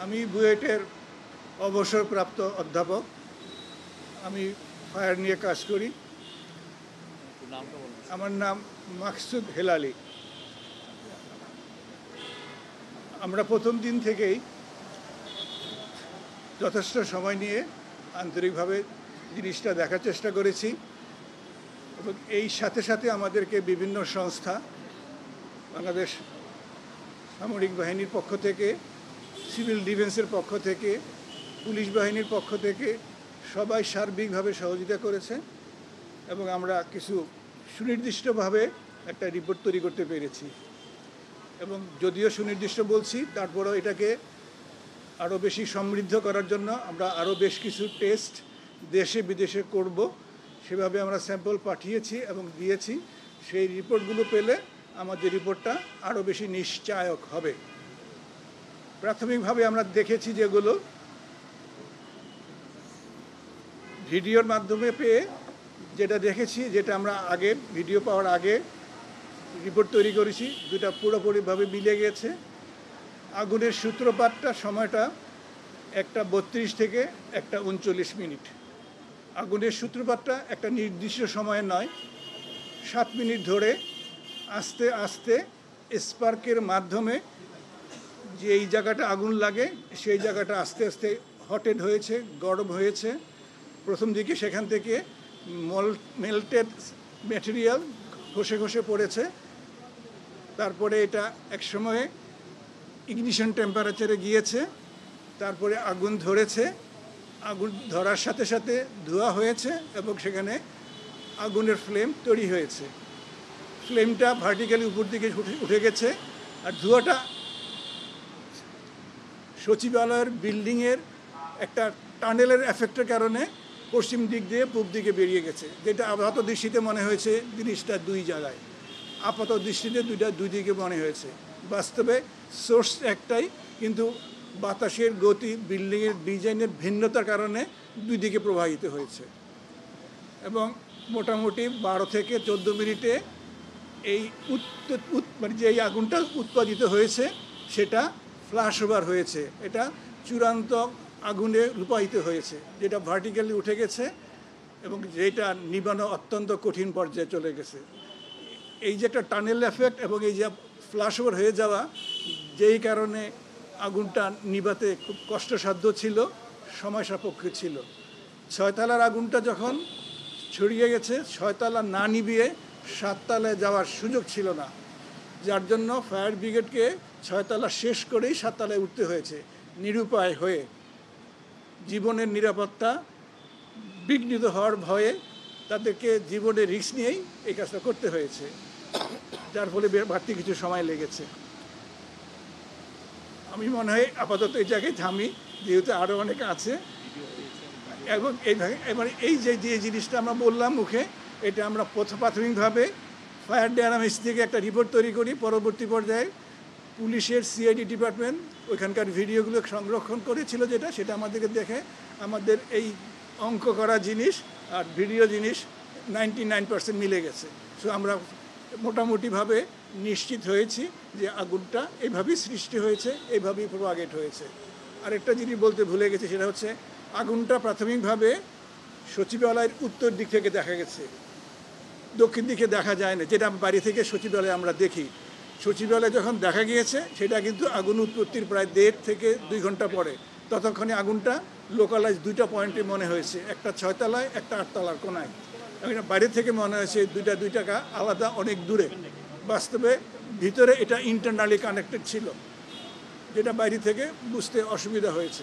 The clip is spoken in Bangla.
আমি বুয়েটের অবসরপ্রাপ্ত অধ্যাপক। আমি ফায়ার নিয়ে কাজ করি। আমার নাম মাকসুদ হেলালি। আমরা প্রথম দিন থেকেই যথেষ্ট সময় নিয়ে আন্তরিকভাবে জিনিসটা দেখার চেষ্টা করেছি এবং এই সাথে সাথে আমাদেরকে বিভিন্ন সংস্থা, বাংলাদেশ সামরিক বাহিনীর পক্ষ থেকে, সিভিল ডিফেন্সের পক্ষ থেকে, পুলিশ বাহিনীর পক্ষ থেকে সবাই সার্বিকভাবে সহযোগিতা করেছে এবং আমরা কিছু সুনির্দিষ্টভাবে একটা রিপোর্ট তৈরি করতে পেরেছি। এবং যদিও সুনির্দিষ্ট বলছি, তারপরেও এটাকে আরও বেশি সমৃদ্ধ করার জন্য আমরা আরও বেশ কিছু টেস্ট দেশে বিদেশে করব। সেভাবে আমরা স্যাম্পল পাঠিয়েছি এবং দিয়েছি। সেই রিপোর্টগুলো পেলে আমাদের রিপোর্টটা আরও বেশি নিশ্চায়ক হবে। প্রাথমিকভাবে আমরা দেখেছি যেগুলো ভিডিওর মাধ্যমে পেয়ে যেটা দেখেছি, যেটা আমরা আগে ভিডিও পাওয়ার আগে রিপোর্ট তৈরি করেছি, দুটা পুরোপুরিভাবে মিলে গেছে। আগুনের সূত্রপাতটা সময়টা 1:32 থেকে 1:39 মিনিট। আগুনের সূত্রপাতটা একটা নির্দিষ্ট সময়ে নয়, 7 মিনিট ধরে আস্তে আস্তে স্পার্কের মাধ্যমে যে এই জায়গাটা আগুন লাগে সেই জায়গাটা আস্তে আস্তে হটেড হয়েছে, গরম হয়েছে। প্রথম দিকে সেখান থেকে মেল্টেড ম্যাটেরিয়াল ঘষে ঘষে পড়েছে। তারপরে এটা একসময়ে ইগনিশন টেম্পারেচারে গিয়েছে, তারপরে আগুন ধরেছে। আগুন ধরার সাথে সাথে ধোঁয়া হয়েছে এবং সেখানে আগুনের ফ্লেম তৈরি হয়েছে। ফ্লেমটা ভার্টিক্যালি উপর দিকে উঠে গেছে আর ধোঁয়াটা সচিবালয়ের বিল্ডিংয়ের একটা টানেলের এফেক্টের কারণে পশ্চিম দিক দিয়ে পূব দিকে বেরিয়ে গেছে, যেটা আপাত দৃষ্টিতে মনে হয়েছে জিনিসটা দুই জায়গায়। আপাত দৃষ্টিতে দুই দিকে মনে হয়েছে, বাস্তবে সোর্স একটাই, কিন্তু বাতাসের গতি, বিল্ডিংয়ের ডিজাইনের ভিন্নতার কারণে দুই দিকে প্রবাহিত হয়েছে। এবং মোটামুটি 12 থেকে 14 মিনিটে এই মানে যে এই আগুনটা উৎপাদিত হয়েছে সেটা ফ্ল্যাশ ওভার হয়েছে। এটা চূড়ান্ত আগুনে রূপায়িত হয়েছে, যেটা ভার্টিক্যালি উঠে গেছে এবং যেটা নিবানো অত্যন্ত কঠিন পর্যায়ে চলে গেছে। এই যে একটা টানেল এফেক্ট এবং এই যে ফ্ল্যাশ ওভার হয়ে যাওয়া, যেই কারণে আগুনটা নিভাতে খুব কষ্টসাধ্য ছিল, সময় সাপেক্ষ ছিল। 6 তলার আগুনটা যখন ছড়িয়ে গেছে, 6 তলা না নিভিয়ে 7 তলায় যাওয়ার সুযোগ ছিল না, যার জন্য ফায়ার ব্রিগেডকে 6 তলা শেষ করেই 7 তলায় উঠতে হয়েছে। নিরুপায় হয়ে জীবনের নিরাপত্তা বিঘ্নিত হওয়ার ভয়ে তাদেরকে জীবনের রিস্ক নিয়েই এই কাজটা করতে হয়েছে, যার ফলে বাড়তি কিছু সময় লেগেছে। আমি মনে হয় আপাতত এই জায়গায় থামি, যেহেতু আরও অনেক আছে। এবং এবার এই যে জিনিসটা আমরা বললাম মুখে, এটা আমরা প্রাথমিকভাবে ফায়ার ডায়নামিক্স থেকে একটা রিপোর্ট তৈরি করি। পরবর্তী পর্যায়ে পুলিশের সিআইডি ডিপার্টমেন্ট ওইখানকার ভিডিওগুলো সংরক্ষণ করেছিল, সেটা আমাদেরকে দেখে আমাদের এই অঙ্ক করা জিনিস আর ভিডিও জিনিস 99% মিলে গেছে। সো আমরা মোটামুটিভাবে নিশ্চিত হয়েছি যে আগুনটা এইভাবেই সৃষ্টি হয়েছে, এইভাবেই প্রপাগেট হয়েছে। আরেকটা জিনিস বলতে ভুলে গেছি, সেটা হচ্ছে আগুনটা প্রাথমিকভাবে সচিবালয়ের উত্তর দিক থেকে দেখা গেছে, দক্ষিণ দিকে দেখা যায় না, যেটা বাড়ি থেকে সচিবালয়ে আমরা দেখি। সচিবালয়ে যখন দেখা গিয়েছে সেটা কিন্তু আগুন উৎপত্তির প্রায় 1.5 থেকে 2 ঘন্টা পরে। ততক্ষণে আগুনটা লোকালাইজ 2টা পয়েন্টে মনে হয়েছে, একটা 6 তলায়, একটা 8 তলার কোনায়। বাইরে থেকে মনে হয়েছে দুইটা আলাদা, অনেক দূরে। বাস্তবে ভিতরে এটা ইন্টারনালি কানেক্টেড ছিল, যেটা বাইরে থেকে বুঝতে অসুবিধা হয়েছে।